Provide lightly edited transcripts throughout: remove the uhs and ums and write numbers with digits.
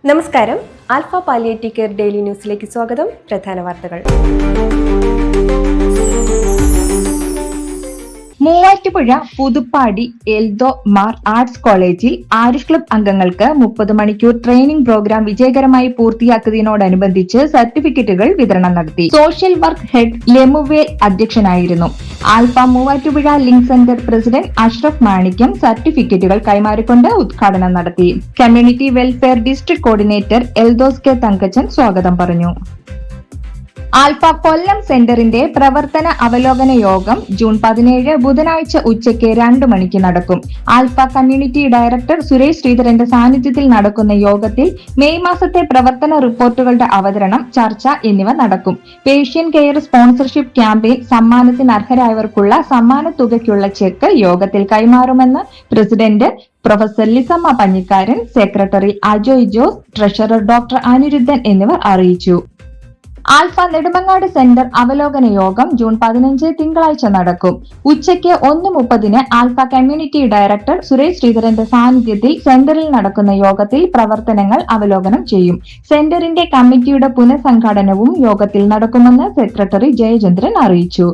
നമസ്കാരം. Alpha palliative care daily ന്യൂസിലേക്ക് സ്വാഗതം. പ്രധാന വാർത്തകൾ. മൂവാറ്റുപുഴ പുതുപ്പാടി എൽദോ മാർ ആർട്സ് കോളേജിൽ ആരുഷ് ക്ലബ് അംഗങ്ങൾക്ക് 30 മണിക്കൂർ ട്രെയിനിംഗ് പ്രോഗ്രാം വിജയകരമായി പൂർത്തിയാക്കിയതിനോടനുബന്ധിച്ച് സർട്ടിഫിക്കറ്റുകൾ വിതരണം നടത്തി. സോഷ്യൽ വർക്ക് ഹെഡ് ലെമുവേൽ അധ്യക്ഷനായിരുന്നു. Alpha Muvattupuzha link centre president Ashraf Manikyam സർട്ടിഫിക്കറ്റുകൾ കൈമാറിക്കൊണ്ട് ഉദ്ഘാടനം നടത്തി. Community welfare district coordinator Eldhose K Thankachan സ്വാഗതം പറഞ്ഞു. ആൽഫ കൊല്ലം സെന്ററിന്റെ പ്രവർത്തന അവലോകന യോഗം ജൂൺ 17 ബുധനാഴ്ച ഉച്ചയ്ക്ക് 2 മണിക്ക് നടക്കും. ആൽഫ കമ്മ്യൂണിറ്റി ഡയറക്ടർ സുരേഷ് ശ്രീധരന്റെ സാന്നിധ്യത്തിൽ നടക്കുന്ന യോഗത്തിൽ മെയ് മാസത്തെ പ്രവർത്തന റിപ്പോർട്ടുകളുടെ അവതരണം, ചർച്ച എന്നിവ നടക്കും. പേഷ്യൻ കെയർ സ്പോൺസർഷിപ്പ് ക്യാമ്പയിൻ സമ്മാനത്തിന് അർഹരായവർക്കുള്ള സമ്മാന തുകയ്ക്കുള്ള ചെക്ക് യോഗത്തിൽ കൈമാറുമെന്ന് president professor Lissamma Panjikkaran, secretary Ajoy Jose, treasurer doctor Anirudhan എന്നിവർ അറിയിച്ചു. ആൽഫ നെടുമങ്ങാട് സെന്റർ അവലോകന യോഗം ജൂൺ 15 തിങ്കളാഴ്ച നടക്കും. ഉച്ചയ്ക്ക് 1:30 ആൽഫ കമ്മ്യൂണിറ്റി ഡയറക്ടർ സുരേഷ് ശ്രീധരന്റെ സാന്നിധ്യത്തിൽ സെന്ററിൽ നടക്കുന്ന യോഗത്തിൽ പ്രവർത്തനങ്ങൾ അവലോകനം ചെയ്യും. സെന്ററിന്റെ കമ്മിറ്റിയുടെ പുനഃസംഘാടനവും യോഗത്തിൽ നടക്കുമെന്ന് സെക്രട്ടറി ജയചന്ദ്രൻ അറിയിച്ചു.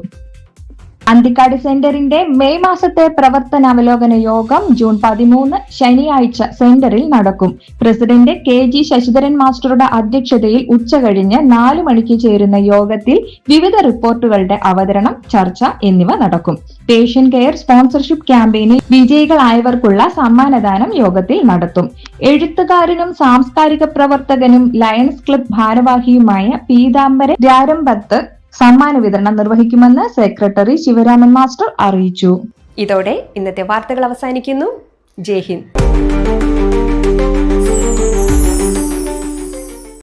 അന്തിക്കാട് സെന്ററിന്റെ മെയ് മാസത്തെ പ്രവർത്തനാവലോകന യോഗം ജൂൺ 13 ശനിയാഴ്ച സെന്ററിൽ നടക്കും. പ്രസിഡന്റ് KG ശശിധരൻ മാസ്റ്ററുടെ അധ്യക്ഷതയിൽ ഉച്ചകഴിഞ്ഞ് 4 മണിക്ക് ചേരുന്ന യോഗത്തിൽ വിവിധ റിപ്പോർട്ടുകളുടെ അവതരണം, ചർച്ച എന്നിവ നടക്കും. പേഷ്യൻ കെയർ സ്പോൺസർഷിപ്പ് ക്യാമ്പയിനിൽ വിജയികളായവർക്കുള്ള സമ്മാനദാനം യോഗത്തിൽ നടത്തും. എഴുത്തുകാരനും സാംസ്കാരിക പ്രവർത്തകനും ലയൺസ് ക്ലബ് ഭാരവാഹിയുമായ പീതാംബരൻ രാരംഭത്ത് സമ്മാന വിതരണം നിർവഹിക്കുമെന്ന് സെക്രട്ടറി ശിവരാമൻ മാസ്റ്റർ അറിയിച്ചു. ഇതോടെ ഇന്നത്തെ വാർത്തകൾ അവസാനിക്കുന്നു. ജയ് ഹിന്ദ്.